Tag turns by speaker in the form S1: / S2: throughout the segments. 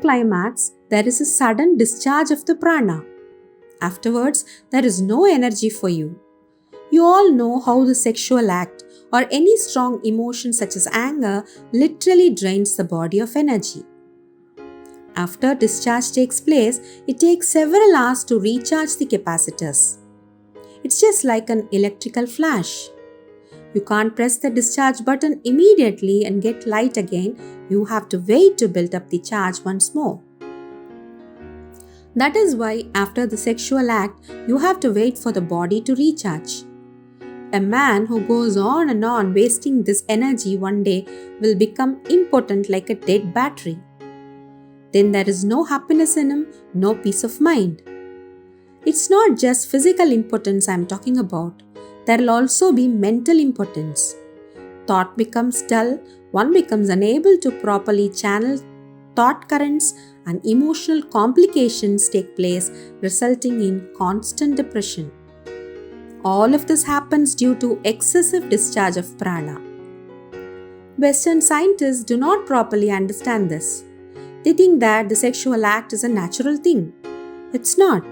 S1: climax, there is a sudden discharge of the prana. Afterwards, there is no energy for you. You all know how the sexual act or any strong emotion such as anger literally drains the body of energy. After discharge takes place, it takes several hours to recharge the capacitors. It's just like an electrical flash. You can't press the discharge button immediately and get light again. You have to wait to build up the charge once more. That is why after the sexual act, you have to wait for the body to recharge. A man who goes on and on wasting this energy one day will become impotent like a dead battery. Then there is no happiness in him, no peace of mind. It's not just physical impotence I am talking about. There will also be mental impotence. Thought becomes dull, one becomes unable to properly channel thought currents, and emotional complications take place, resulting in constant depression. All of this happens due to excessive discharge of prana. Western scientists do not properly understand this. They think that the sexual act is a natural thing. It's not.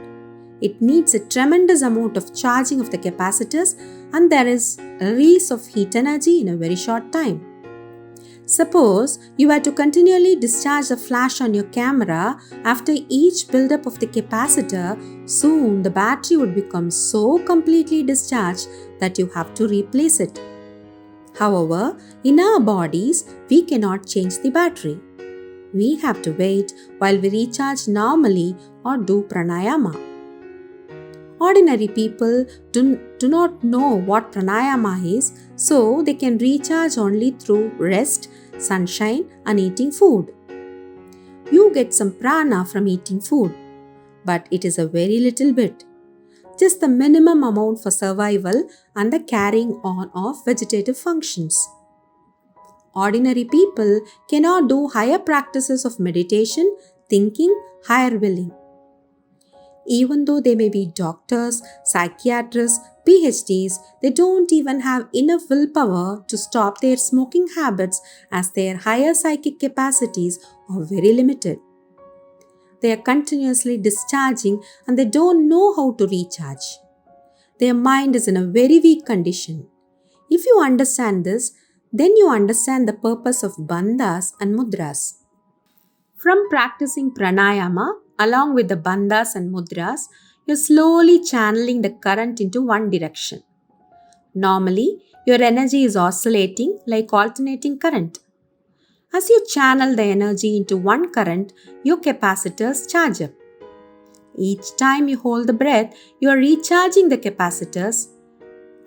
S1: It needs a tremendous amount of charging of the capacitors, and there is a release of heat energy in a very short time. Suppose you were to continually discharge the flash on your camera after each buildup of the capacitor, soon the battery would become so completely discharged that you have to replace it. However, in our bodies, we cannot change the battery. We have to wait while we recharge normally or do pranayama. Ordinary people do not know what pranayama is, so they can recharge only through rest, sunshine, and eating food. You get some prana from eating food, but it is a very little bit. Just the minimum amount for survival and the carrying on of vegetative functions. Ordinary people cannot do higher practices of meditation, thinking, higher willing. Even though they may be doctors, psychiatrists, PhDs, they don't even have enough willpower to stop their smoking habits as their higher psychic capacities are very limited. They are continuously discharging and they don't know how to recharge. Their mind is in a very weak condition. If you understand this, then you understand the purpose of bandhas and mudras. From practicing pranayama along with the bandhas and mudras, you're slowly channeling the current into one direction. Normally, your energy is oscillating like alternating current. As you channel the energy into one current, your capacitors charge up. Each time you hold the breath, you are recharging the capacitors.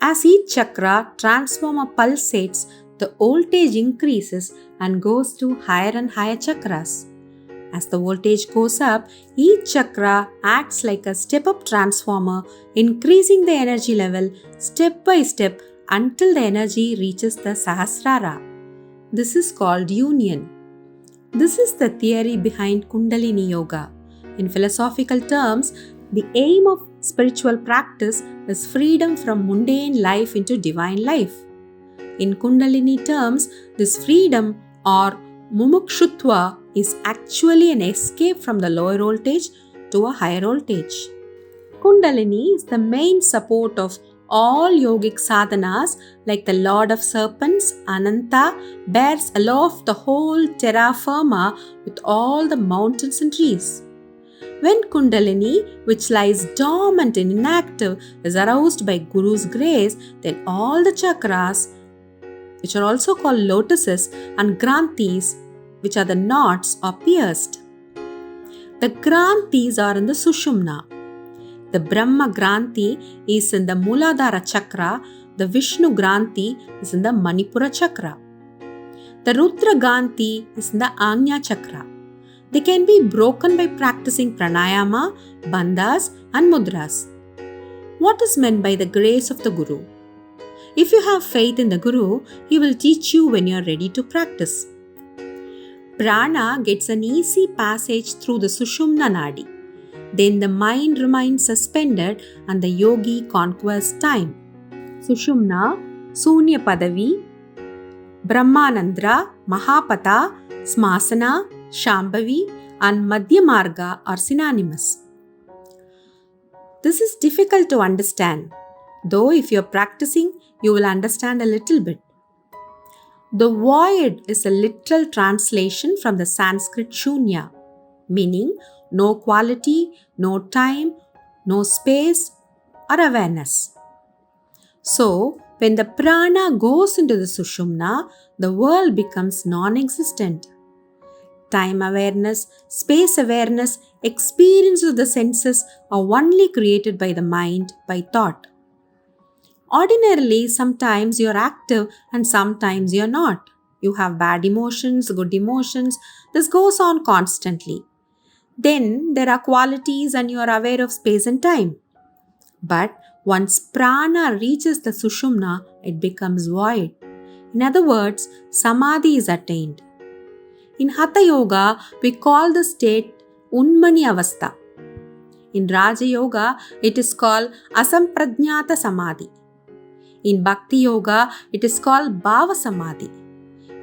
S1: As each chakra transformer pulsates, the voltage increases and goes to higher and higher chakras. As the voltage goes up, each chakra acts like a step-up transformer, increasing the energy level step by step until the energy reaches the Sahasrara. This is called union. This is the theory behind Kundalini Yoga. In philosophical terms, the aim of spiritual practice is freedom from mundane life into divine life. In Kundalini terms, this freedom or mumukshutva is actually an escape from the lower voltage to a higher voltage. Kundalini is the main support of all yogic sadhanas, like the Lord of Serpents, Ananta, bears aloft the whole terra firma with all the mountains and trees. When Kundalini, which lies dormant and inactive, is aroused by Guru's grace, then all the chakras, which are also called lotuses, and granthis, which are the knots, are pierced. The granthis are in the Sushumna. The Brahma Granthi is in the Muladhara Chakra. The Vishnu Granthi is in the Manipura Chakra. The Rudra Granthi is in the Ajna Chakra. They can be broken by practicing pranayama, bandhas, and mudras. What is meant by the grace of the Guru? If you have faith in the Guru, he will teach you when you are ready to practice. Prana gets an easy passage through the Sushumna Nadi. Then the mind remains suspended and the yogi conquers time. Sushumna, Sunya Padavi, Brahmanandra, Mahapata, Smasana, Shambhavi and Madhya Marga are synonymous. This is difficult to understand, though if you're practicing, you will understand a little bit. The void is a literal translation from the Sanskrit shunya, meaning no quality, no time, no space or awareness. So, when the prana goes into the sushumna, the world becomes non-existent. Time awareness, space awareness, experience of the senses are only created by the mind, by thought. Ordinarily, sometimes you're active and sometimes you're not. You have bad emotions, good emotions. This goes on constantly. Then there are qualities and you are aware of space and time. But once prana reaches the sushumna, it becomes void. In other words, samadhi is attained. In Hatha Yoga, we call the state Unmani Avastha. In Raja Yoga, it is called Asampradnyata Samadhi. In Bhakti Yoga, it is called Bhava Samadhi.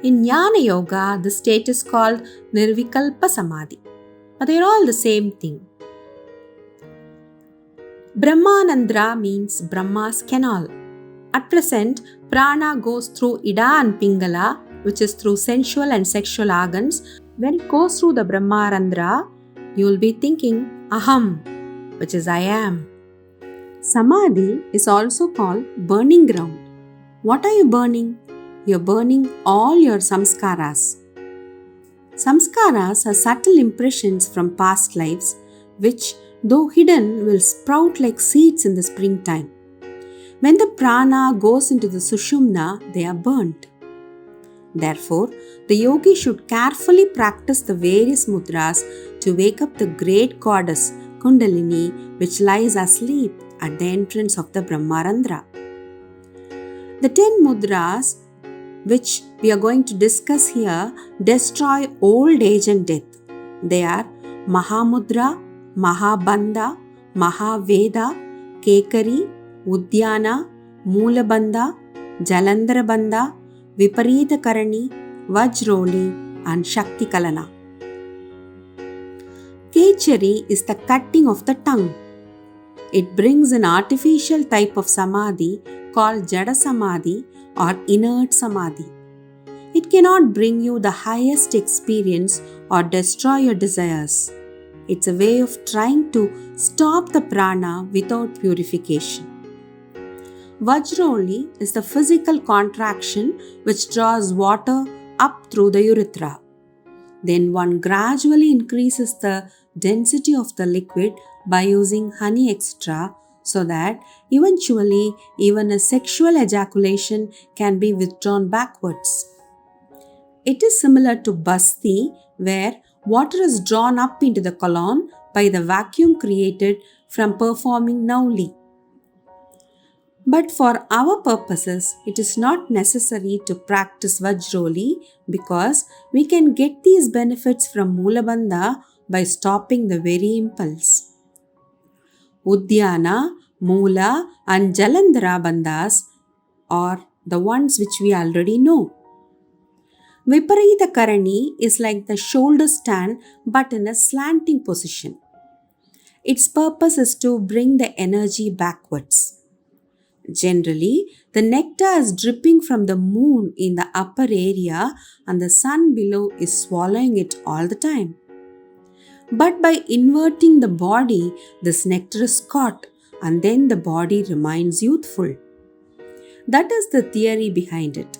S1: In Jnana Yoga, the state is called Nirvikalpa Samadhi. But they are all the same thing. Brahmanandra means Brahma's canal. At present, prana goes through Ida and Pingala, which is through sensual and sexual organs. When it goes through the Brahmarandra, you will be thinking Aham, which is I am. Samadhi is also called burning ground. What are you burning? You're burning all your samskaras. Samskaras are subtle impressions from past lives, which, though hidden, will sprout like seeds in the springtime. When the prana goes into the sushumna, they are burnt. Therefore, the yogi should carefully practice the various mudras to wake up the great goddess Kundalini, which lies asleep at the entrance of the Brahmarandra. The 10 mudras, which we are going to discuss here, destroy old age and death. They are Mahamudra, Mahabandha, Mahaveda, Kekari, Udyana, Moolabandha, Jalandarabandha, Viparita Karani, Vajroli and Shakti Kalana. Kechari is the cutting of the tongue. It brings an artificial type of samadhi called Jada Samadhi or inert Samadhi. It cannot bring you the highest experience or destroy your desires. It's a way of trying to stop the prana without purification. Vajroli is the physical contraction which draws water up through the urethra. Then one gradually increases the density of the liquid by using honey extra so that eventually even a sexual ejaculation can be withdrawn backwards. It is similar to basti, where water is drawn up into the colon by the vacuum created from performing nauli. But for our purposes, it is not necessary to practice Vajroli because we can get these benefits from Moolabandha by stopping the very impulse. Udyana, Moola and Jalandhara bandhas are the ones which we already know. Viparita Karani is like the shoulder stand but in a slanting position. Its purpose is to bring the energy backwards. Generally, the nectar is dripping from the moon in the upper area and the sun below is swallowing it all the time. But by inverting the body, this nectar is caught and then the body remains youthful. That is the theory behind it.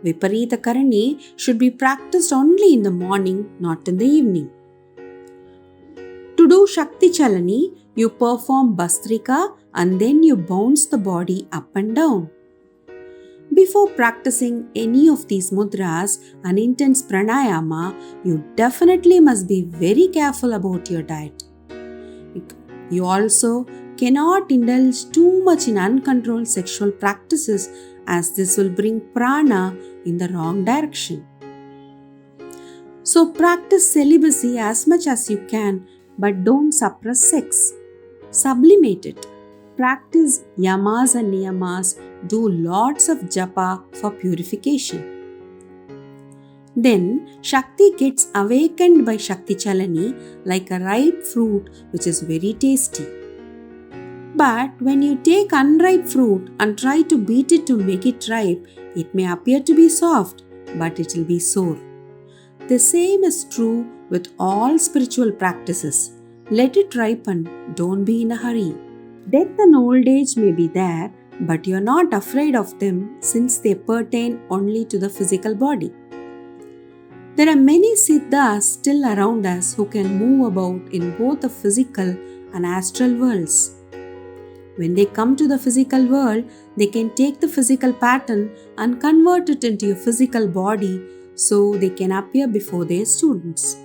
S1: Viparita Karani should be practiced only in the morning, not in the evening. To do Shakti Chalani, you perform Bastrika and then you bounce the body up and down. Before practicing any of these mudras and intense pranayama, you definitely must be very careful about your diet. You also cannot indulge too much in uncontrolled sexual practices as this will bring prana in the wrong direction. So practice celibacy as much as you can, but don't suppress sex. Sublimate it. Practice yamas and niyamas. Do lots of japa for purification. Then Shakti gets awakened by Shakti Chalani like a ripe fruit which is very tasty. But when you take unripe fruit and try to beat it to make it ripe, it may appear to be soft, but it will be sour. The same is true with all spiritual practices. Let it ripen, don't be in a hurry. Death and old age may be there, but you are not afraid of them since they pertain only to the physical body. There are many siddhas still around us who can move about in both the physical and astral worlds. When they come to the physical world, they can take the physical pattern and convert it into a physical body so they can appear before their students.